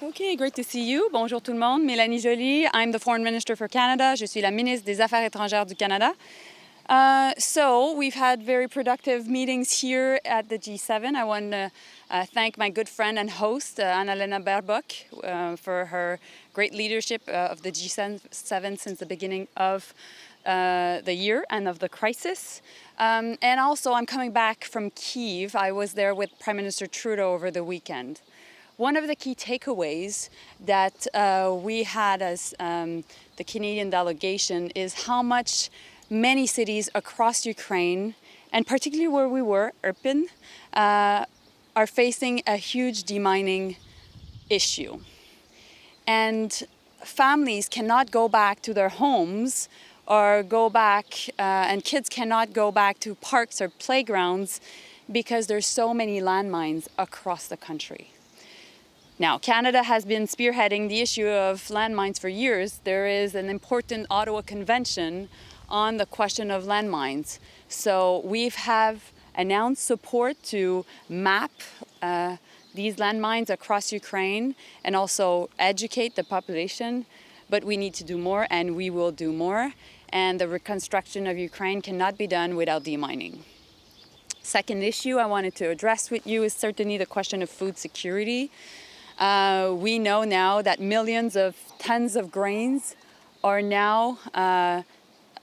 Okay, great to see you. Bonjour tout le monde. Melanie Joly. I'm the Foreign Minister for Canada. Je suis la ministre des Affaires étrangères du Canada. So we've had very productive meetings here at the G7. I want to thank my good friend and host, Annalena Baerbock, for her great leadership of the G7 since the beginning of the year and of the crisis. And also, I'm coming back from Kyiv. I was there with Prime Minister Trudeau over the weekend. One of the key takeaways that we had as the Canadian delegation is how much many cities across Ukraine, and particularly where we were, Irpin, are facing a huge demining issue. And families cannot go back to their homes or go back, and kids cannot go back to parks or playgrounds because there's so many landmines across the country. Now, Canada has been spearheading the issue of landmines for years. There is an important Ottawa Convention on the question of landmines. So we have announced support to map these landmines across Ukraine and also educate the population. But we need to do more, and we will do more. And the reconstruction of Ukraine cannot be done without demining. Second issue I wanted to address with you is certainly the question of food security. We know now that millions of tons of grains are now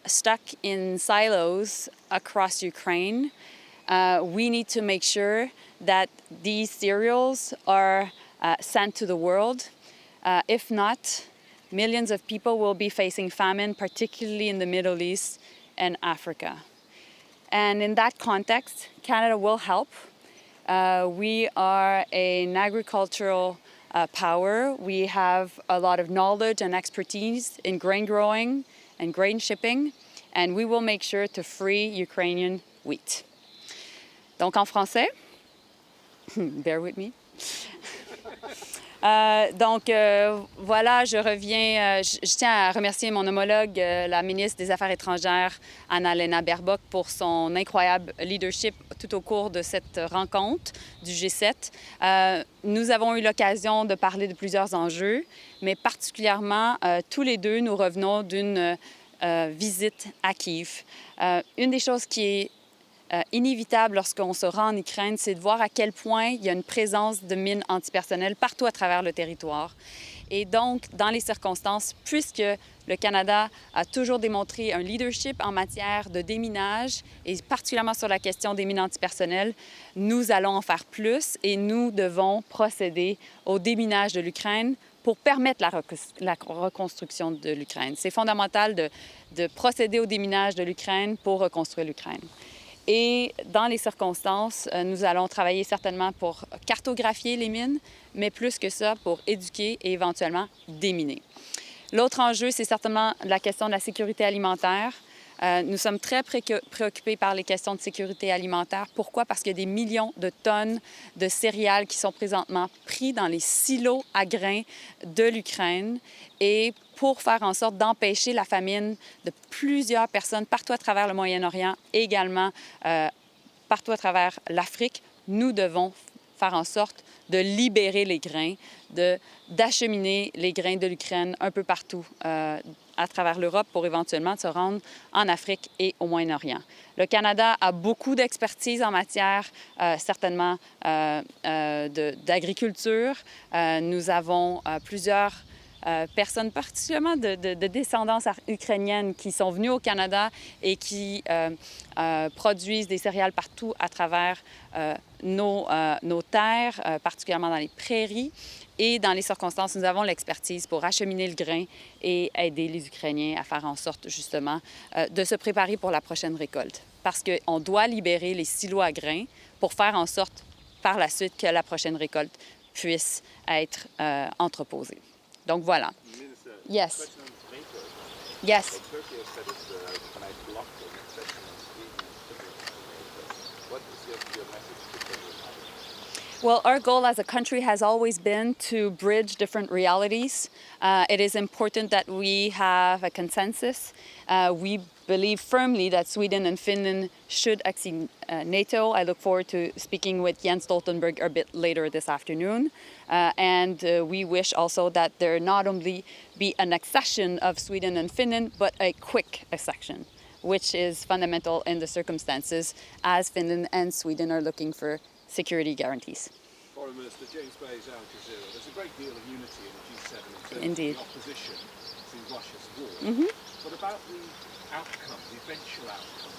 stuck in silos across Ukraine. We need to make sure that these cereals are sent to the world. If not, millions of people will be facing famine, particularly in the Middle East and Africa. And in that context, Canada will help. We are an agricultural power. We have a lot of knowledge and expertise in grain growing and grain shipping, and we will make sure to free Ukrainian wheat. Donc en français, bear with me. Voilà, je reviens. Je tiens à remercier mon homologue, la ministre des Affaires étrangères, Annalena Baerbock, pour son incroyable leadership tout au cours de cette rencontre du G7. Nous avons eu l'occasion de parler de plusieurs enjeux, mais particulièrement, tous les deux, nous revenons d'une visite à Kyiv. Une des choses qui est inévitable lorsqu'on se rend en Ukraine, c'est de voir à quel point il y a une présence de mines antipersonnelles partout à travers le territoire. Et donc, dans les circonstances, puisque le Canada a toujours démontré un leadership en matière de déminage, et particulièrement sur la question des mines antipersonnelles, nous allons en faire plus et nous devons procéder au déminage de l'Ukraine pour permettre la reconstruction de l'Ukraine. C'est fondamental de procéder au déminage de l'Ukraine pour reconstruire l'Ukraine. Et dans les circonstances, nous allons travailler certainement pour cartographier les mines, mais plus que ça, pour éduquer et éventuellement déminer. L'autre enjeu, c'est certainement la question de la sécurité alimentaire. Nous sommes très préoccupés par les questions de sécurité alimentaire. Pourquoi? Parce qu'il y a des millions de tonnes de céréales qui sont présentement pris dans les silos à grains de l'Ukraine. Et pour faire en sorte d'empêcher la famine de plusieurs personnes partout à travers le Moyen-Orient, également partout à travers l'Afrique, nous devons faire en sorte de libérer les grains, d'acheminer les grains de l'Ukraine un peu partout à travers l'Europe pour éventuellement se rendre en Afrique et au Moyen-Orient. Le Canada a beaucoup d'expertise en matière, certainement, d'agriculture. Nous avons plusieurs personnes, particulièrement de descendance ukrainienne, qui sont venues au Canada et qui produisent des céréales partout à travers nos terres, particulièrement dans les prairies. Et dans les circonstances, nous avons l'expertise pour acheminer le grain et aider les Ukrainiens à faire en sorte, justement, de se préparer pour la prochaine récolte. Parce qu'on doit libérer les silos à grains pour faire en sorte, par la suite, que la prochaine récolte puisse être entreposée. Donc, voilà. Minister, Yes. question on NATO. Yes. Turkey has said it's going to block the accession of Sweden to NATO. What is your message to Turkey? Well, our goal as a country has always been to bridge different realities. It is important that we have a consensus. We believe firmly that Sweden and Finland should accede NATO. I look forward to speaking with Jens Stoltenberg a bit later this afternoon. And we wish also that there not only be an accession of Sweden and Finland, but a quick accession, which is fundamental in the circumstances as Finland and Sweden are looking for security guarantees. Foreign Minister James Bay's Al Jazeera. There's a great deal of unity in the G7 in terms Indeed. of the opposition to Russia's war. What about the outcome, the eventual outcome?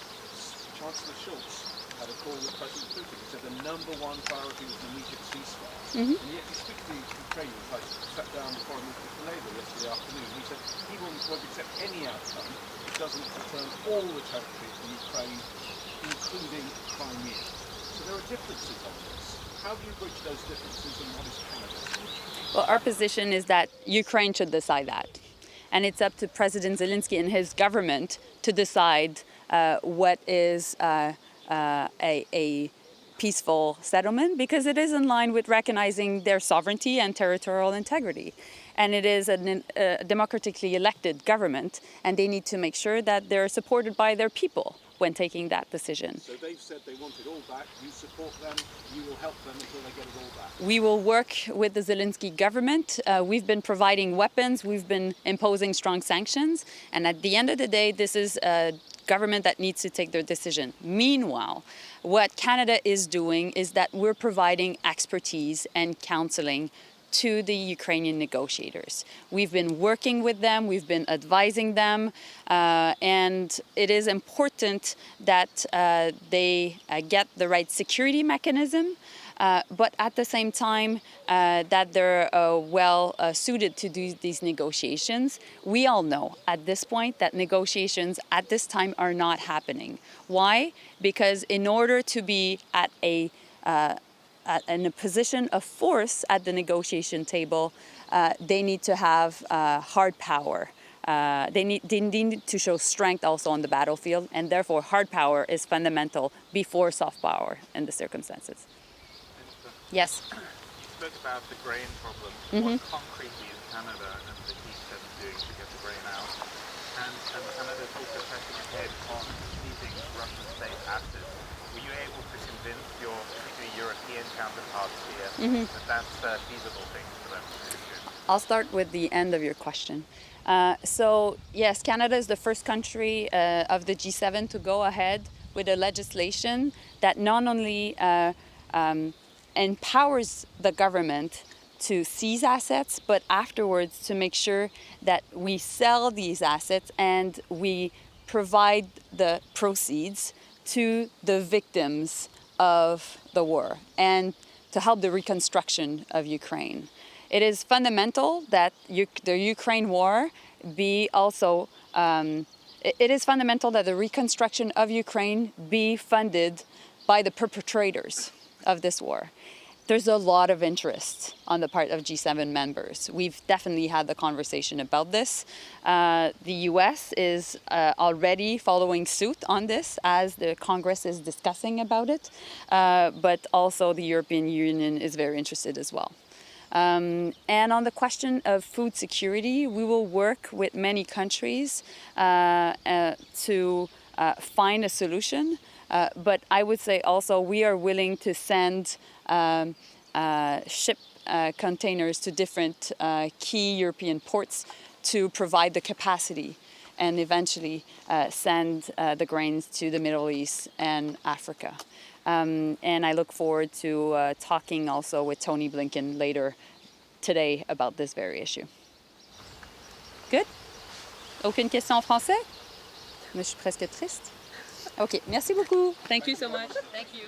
Chancellor Schulz had a call with President Putin. He said the number one priority was an immediate ceasefire. And yet you speak to the Ukrainians, like sat down with Foreign Minister for Labour yesterday afternoon. He said he won't accept any outcome that doesn't return all the territory from Ukraine, including Crimea. So there are differences on this. How do you bridge those differences and what is Canada's? Well, our position is that Ukraine should decide that. And it's up to President Zelensky and his government to decide what is a peaceful settlement, because it is in line with recognizing their sovereignty and territorial integrity. And it is a democratically elected government, and they need to make sure that they're supported by their people when taking that decision. So they've said they want it all back. You support them. You will help them until they get it all back. We will work with the Zelensky government. We've been providing weapons. We've been imposing strong sanctions. And at the end of the day, this is a government that needs to take their decision. Meanwhile, what Canada is doing is that we're providing expertise and counseling to the Ukrainian negotiators. We've been working with them, we've been advising them, and it is important that they get the right security mechanism, but at the same time that they're well suited to do these negotiations. We all know at this point that negotiations at this time are not happening. Why? Because in order to be at in a position of force at the negotiation table, they need to have hard power. They need to show strength also on the battlefield, and therefore hard power is fundamental before soft power in the circumstances. Yes? You spoke about the grain problem. What concretely is Canada and the G7 doing to get the grain out? And Canada is also pressing ahead on seizing Russian state assets. Were you able to convince your particularly European counterparts here that that's a feasible thing for them to do? I'll start with the end of your question. So yes, Canada is the first country of the G7 to go ahead with a legislation that not only empowers the government to seize assets, but afterwards to make sure that we sell these assets and we provide the proceeds to the victims of the war and to help the reconstruction of Ukraine. It is fundamental that the Ukraine war be also, it is fundamental that the reconstruction of Ukraine be funded by the perpetrators of this war. There's a lot of interest on the part of G7 members. We've definitely had the conversation about this. The US is already following suit on this as the Congress is discussing about it, but also the European Union is very interested as well. And on the question of food security, we will work with many countries to find a solution. But I would say also we are willing to send ship containers to different key European ports to provide the capacity and eventually send the grains to the Middle East and Africa. And I look forward to talking also with Tony Blinken later today about this very issue. Good? Aucune question en français? Mais je suis presque triste. OK, merci beaucoup. Thank you so much. Thank you.